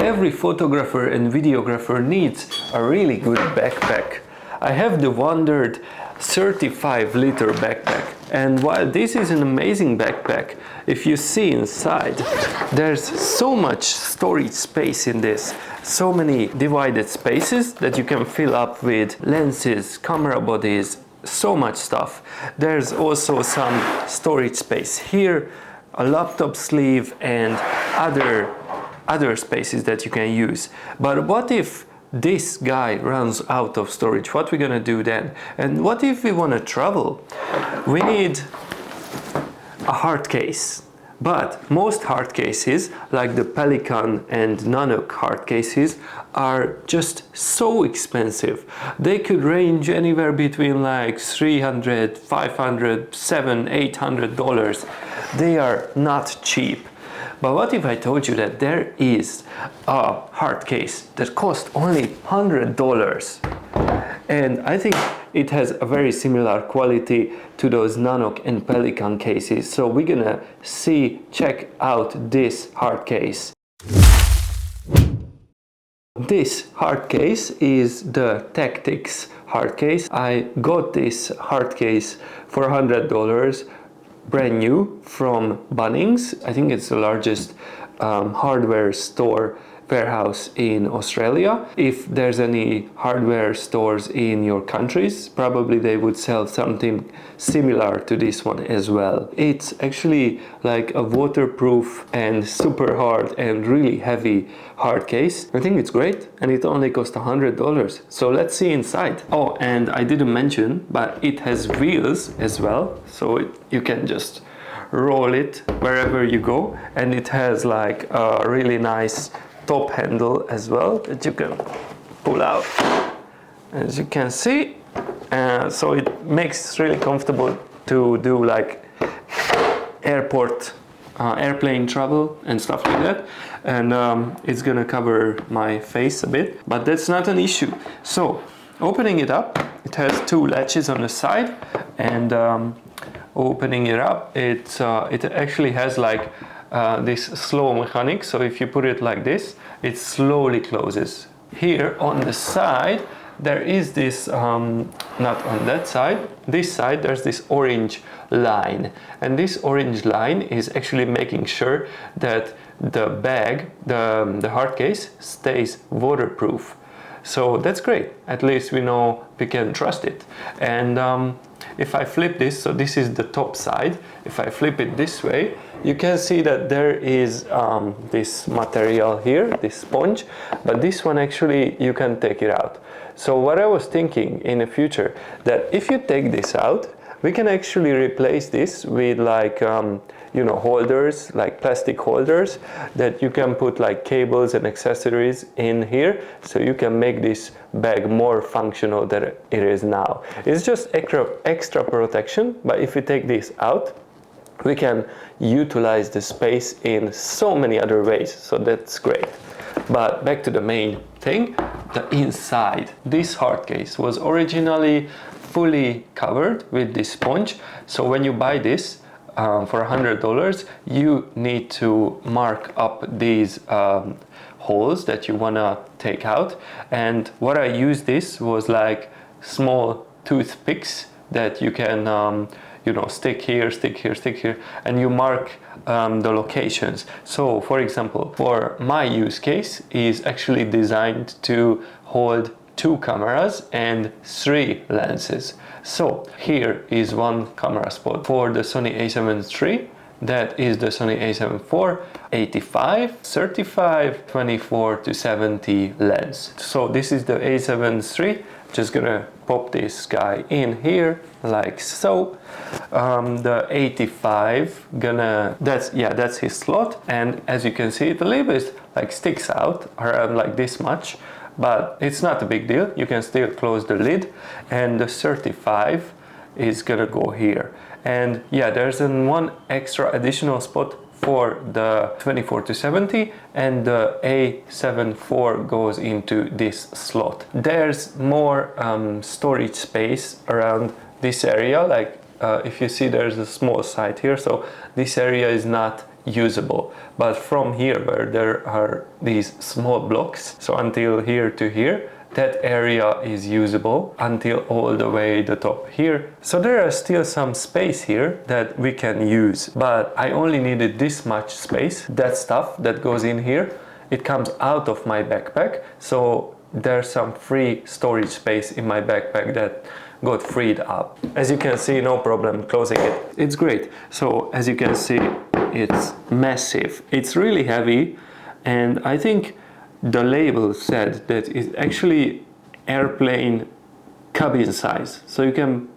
every photographer and videographer needs a really good backpack. I have the Wandered 35-liter backpack, and while this is an amazing backpack, if you see inside, there's so much storage space in this. So many divided spaces that you can fill up with lenses, camera bodies, so much stuff. There's also some storage space here, a laptop sleeve, and other spaces that you can use. But what if this guy runs out of storage? What we're gonna do then? And what if we want to travel? We need a hard case. But most hard cases, like the Pelican and Nanook hard cases, are just so expensive. They could range anywhere between like $300, $500, $700, $800. They are not cheap. But what if I told you that there is a hard case that costs only $100? And I think it has a very similar quality to those Nanook and Pelican cases. So we're gonna check out this hard case. This hard case is the Tactics hard case. I got this hard case for $100. Brand new from Bunnings. I think it's the largest hardware store warehouse in Australia. If there's any hardware stores in your countries, probably they would sell something similar to this one as well. It's actually like a waterproof and super hard and really heavy hard case. I think it's great, and it only cost $100. So let's see inside. Oh, and I didn't mention, but it has wheels as well, so you can just roll it wherever you go, and it has like a really nice top handle as well that you can pull out, as you can see. So it makes it really comfortable to do like airplane travel and stuff like that. And it's gonna cover my face a bit, but that's not an issue. So opening it up, it has two latches on the side, and opening it up, it actually has like this slow mechanic. So if you put it like this, it slowly closes. Here on the side there is this not on that side, this side there's this orange line, and this orange line is actually making sure that the bag, the hard case, stays waterproof. So that's great. At least we know we can trust it. And if I flip this, so this is the top side, if I flip it this way, you can see that there is this material here, this sponge, but this one actually you can take it out. So what I was thinking in the future, that if you take this out, we can actually replace this with like holders, like plastic holders, that you can put like cables and accessories in here, so you can make this bag more functional than it is now. It's just extra protection, but if you take this out, we can utilize the space in so many other ways, so that's great. But back to the main thing, the inside. This hard case was originally fully covered with this sponge, so when you buy this for $100, you need to mark up these holes that you wanna take out. And what I used this was like small toothpicks that you can stick here, stick here, stick here, and you mark the locations. So for example, for my use case is actually designed to hold 2 cameras and 3 lenses. So here is one camera spot for the Sony a7 III, that is the Sony a7 IV 85, 35, 24 to 70 lens. So this is the a7 III. Just gonna pop this guy in here like so. The 85 that's his slot, and as you can see, it a little bit like sticks out around like this much, but it's not a big deal. You can still close the lid, and the 35 is gonna go here. And yeah, there's one extra additional spot for the 24 to 70, and the a7 IV goes into this slot. There's more storage space around this area, like if you see there's a small side here, so this area is not usable. But from here, where there are these small blocks, so until here to here, that area is usable until all the way the top here. So there are still some space here that we can use, but I only needed this much space. That stuff that goes in here, it comes out of my backpack, so there's some free storage space in my backpack that got freed up. As you can see, no problem closing it. It's great. So as you can see, it's massive. It's really heavy, and I think the label said that it's actually airplane cabin size. So you can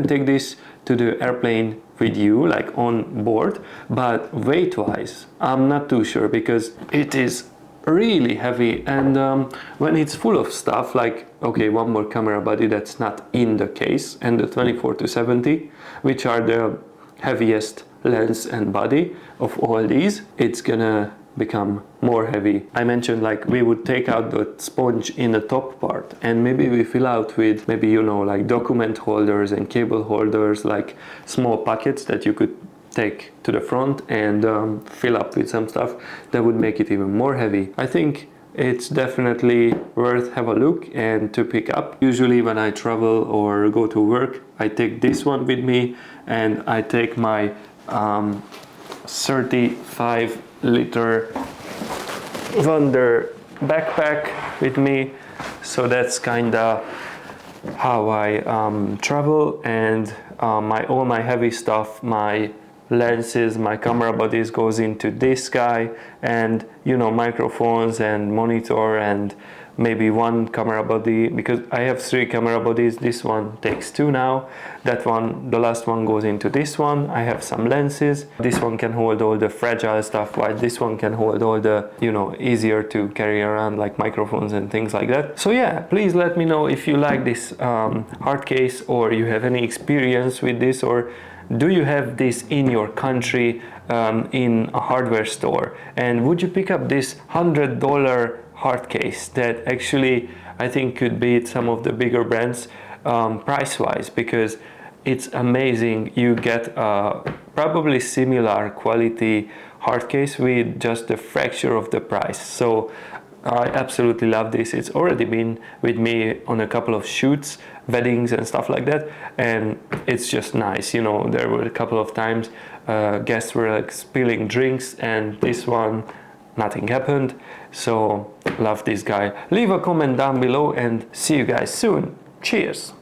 take this to the airplane with you, like on board, but weight wise I'm not too sure, because it is really heavy. And when it's full of stuff, like, okay, one more camera body that's not in the case, and the 24-70, which are the heaviest lens and body of all these, it's gonna become more heavy. I mentioned, like, we would take out the sponge in the top part, and maybe we fill out with, maybe, you know, like document holders and cable holders, like small pockets that you could take to the front and fill up with some stuff that would make it even more heavy. I think it's definitely worth have a look and to pick up. Usually when I travel or go to work, I take this one with me, and I take my 35-liter Wander backpack with me. So that's kinda how I travel, and all my heavy stuff, my lenses, my camera bodies goes into this guy, and, you know, microphones and monitor and maybe one camera body, because I have 3 camera bodies. This one takes 2 now. That one, the last one, goes into this one. I have some lenses. This one can hold all the fragile stuff, while this one can hold all the, you know, easier to carry around, like microphones and things like that. So yeah, please let me know if you like this hard case, or you have any experience with this, or do you have this in your country in a hardware store, and would you pick up this $100 hard case that actually I think could beat some of the bigger brands price wise, because it's amazing. You get probably similar quality hard case with just a fraction of the price. So I absolutely love this. It's already been with me on a couple of shoots, weddings and stuff like that, and it's just nice. You know, there were a couple of times guests were like spilling drinks, and this one, nothing happened. So love this guy. Leave a comment down below, and see you guys soon. Cheers.